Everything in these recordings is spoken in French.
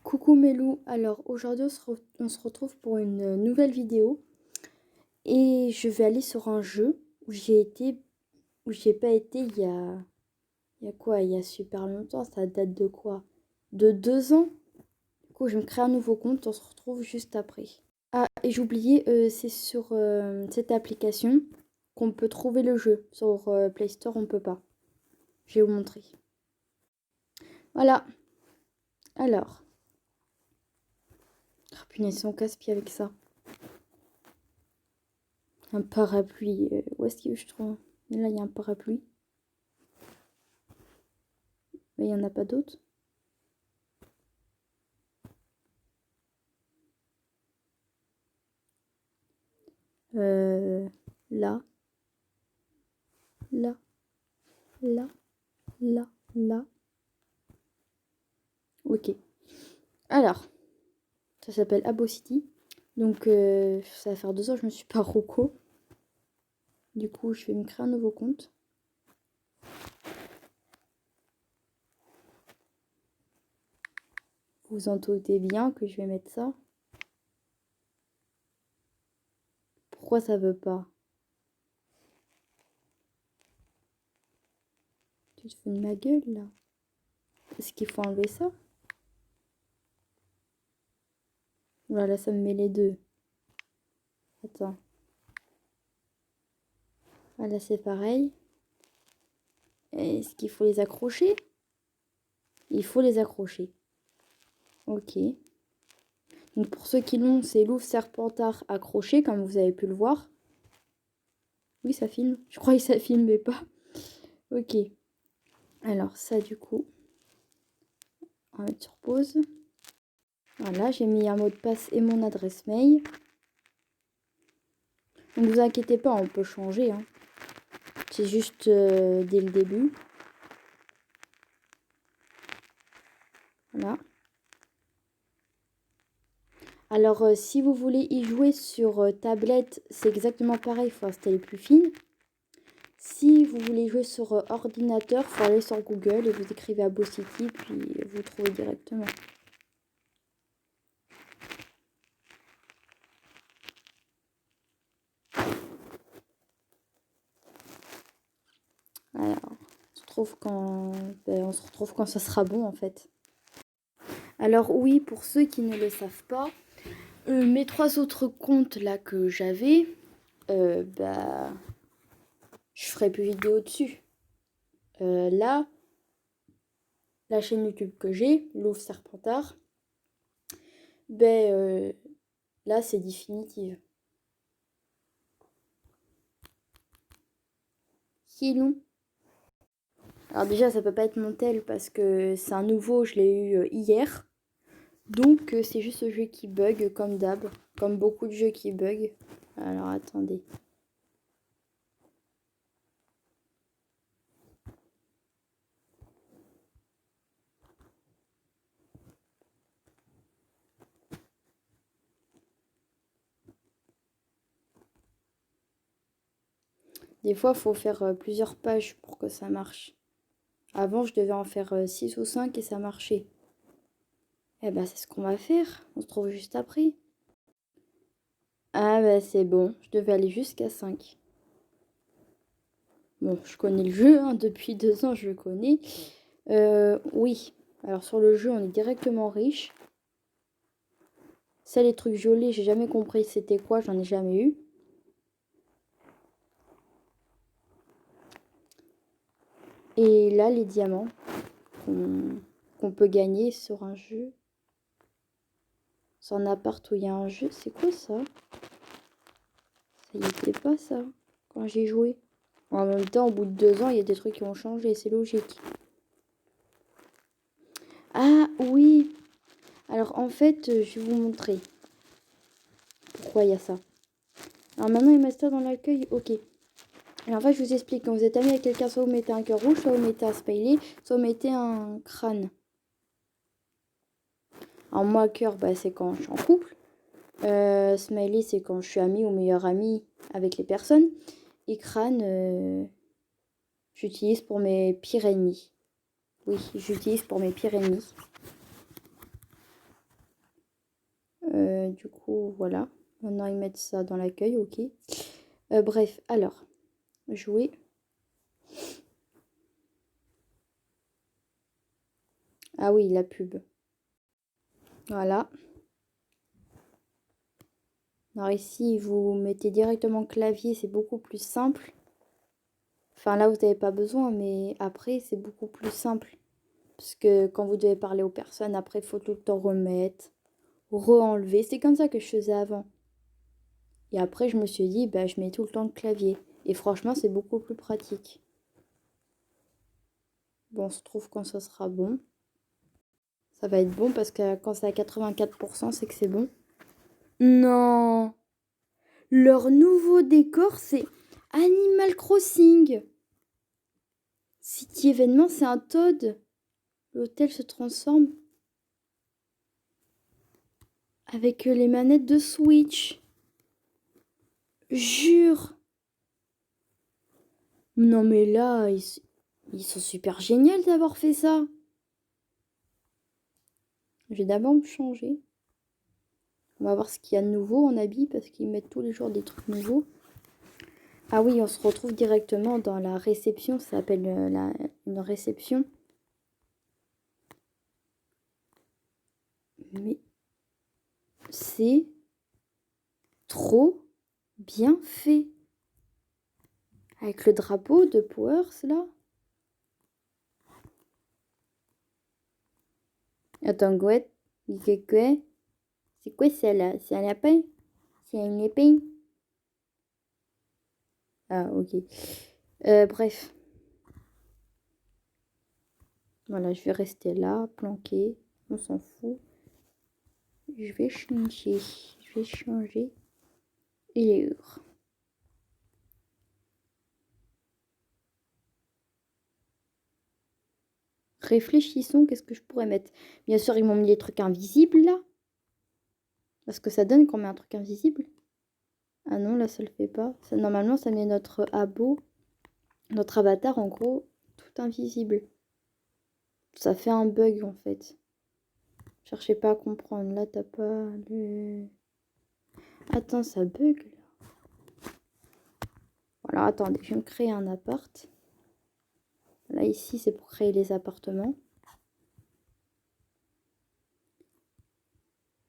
Coucou Melou, alors aujourd'hui on se retrouve pour une nouvelle vidéo et je vais aller sur un jeu où j'ai pas été il y a quoi, il y a super longtemps, ça date de quoi? De 2 ans? Du coup je me crée un nouveau compte, on se retrouve juste après. Ah et j'ai oublié, c'est sur cette application qu'on peut trouver le jeu, sur Play Store on peut pas. Je vais vous montrer. Voilà, alors, ah punaise, on casse-pied avec ça. Un parapluie. Où est-ce que je trouve? Là, il y a un parapluie. Mais il n'y en a pas d'autres. Euh, là. Là. Là. Là. Là. Ok. Alors, ça s'appelle Abo City. Donc, ça va faire 2 ans que je me suis pas roco. Du coup, je vais me créer un nouveau compte. Vous en doutez bien que je vais mettre ça. Pourquoi ça veut pas? Tu te fous de ma gueule, là? Est-ce qu'il faut enlever ça? Voilà, ça me met les deux. Attends. Voilà, c'est pareil. Est-ce qu'il faut les accrocher? Il faut les accrocher. Ok. Donc pour ceux qui l'ont, c'est Louvre Serpentard accroché, comme vous avez pu le voir. Oui, ça filme. Je croyais que ça filmait pas. Ok. Alors ça, du coup, on va mettre sur pause. Voilà, j'ai mis un mot de passe et mon adresse mail. Donc vous inquiétez pas, on peut changer. Hein. C'est juste dès le début. Voilà. Alors, si vous voulez y jouer sur tablette, c'est exactement pareil, il faut installer plus fine. Si vous voulez jouer sur ordinateur, il faut aller sur Google et vous écrivez Abo City, puis vous trouvez directement. Alors, on se retrouve quand ça sera bon en fait. Alors oui, pour ceux qui ne le savent pas, mes 3 autres comptes là que j'avais, je ferai plus vidéo dessus. Là, la chaîne YouTube que j'ai, Louvre Serpentard, là c'est définitive. Sinon, alors déjà ça peut pas être mon tel parce que c'est un nouveau, je l'ai eu hier. Donc c'est juste ce jeu qui bug comme d'hab, comme beaucoup de jeux qui bug. Alors attendez. Des fois, il faut faire plusieurs pages pour que ça marche. Avant, je devais en faire 6 ou 5 et ça marchait. Eh ben, c'est ce qu'on va faire. On se trouve juste après. Ah bah c'est bon, je devais aller jusqu'à 5. Bon, je connais le jeu, hein, depuis 2 ans, je le connais. Oui, alors sur le jeu, on est directement riche. Ça, les trucs jolis, j'ai jamais compris c'était quoi, j'en ai jamais eu. Et là, les diamants qu'on peut gagner sur un jeu. Sur un appart où il y a un jeu. C'est quoi ça? Ça y était pas ça, quand j'ai joué. En même temps, au bout de 2 ans, il y a des trucs qui ont changé, c'est logique. Ah oui. Alors en fait, je vais vous montrer pourquoi il y a ça. Alors maintenant, il master dans l'accueil, ok. Alors en fait, je vous explique. Quand vous êtes ami avec quelqu'un, soit vous mettez un cœur rouge, soit vous mettez un smiley, soit vous mettez un crâne. Alors moi, cœur, c'est quand je suis en couple. Smiley, c'est quand je suis amie ou meilleure amie avec les personnes. Et crâne, j'utilise pour mes pires ennemis. Oui, j'utilise pour mes pires ennemis. Du coup, voilà. Maintenant, ils mettent ça dans l'accueil, ok. Bref, alors, jouer. Ah oui, la pub. Voilà. Alors ici, vous mettez directement clavier, c'est beaucoup plus simple. Enfin, là, vous n'avez pas besoin, mais après, c'est beaucoup plus simple. Parce que quand vous devez parler aux personnes, après, il faut tout le temps remettre, re-enlever. C'est comme ça que je faisais avant. Et après, je me suis dit, bah, je mets tout le temps le clavier. Et franchement, c'est beaucoup plus pratique. Bon, on se trouve quand ça sera bon. Ça va être bon parce que quand c'est à 84%, c'est que c'est bon. Non! Leur nouveau décor, c'est Animal Crossing. City événement, c'est un Toad. L'hôtel se transforme avec les manettes de Switch. Jure. Non mais là, ils sont super géniaux d'avoir fait ça. Je vais d'abord me changer. On va voir ce qu'il y a de nouveau en habit parce qu'ils mettent tous les jours des trucs nouveaux. Ah oui, on se retrouve directement dans la réception. Ça s'appelle une réception. Mais c'est trop bien fait. Avec le drapeau de Powers là. Attends, Gouette, c'est quoi ça là? C'est un lapin? C'est un lapin? Ah, ok. Bref. Voilà, je vais rester là, planqué. On s'en fout. Je vais changer. Je vais changer. Il est heure. Réfléchissons, qu'est-ce que je pourrais mettre? Bien sûr, ils m'ont mis les trucs invisibles là. Parce que ça donne qu'on met un truc invisible. Ah non, là, ça le fait pas. Ça, normalement, ça met notre abo, notre avatar, en gros, tout invisible. Ça fait un bug, en fait. Cherchez pas à comprendre. Là, t'as pas le... Attends, ça bug, là. Voilà, attendez, je vais me créer un appart. Là, ici, c'est pour créer les appartements.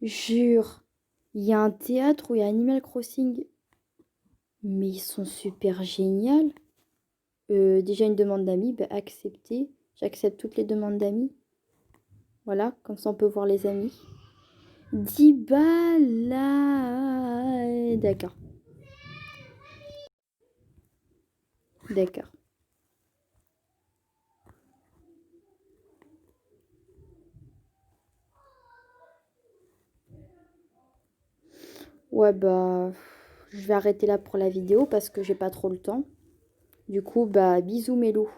Jure, il y a un théâtre où il y a Animal Crossing. Mais ils sont super géniaux. Déjà une demande d'amis, bah, accepter. J'accepte toutes les demandes d'amis. Voilà, comme ça on peut voir les amis. 10 balles là. D'accord. D'accord. Ouais, bah, je vais arrêter là pour la vidéo parce que j'ai pas trop le temps. Du coup, bah, bisous mes loups.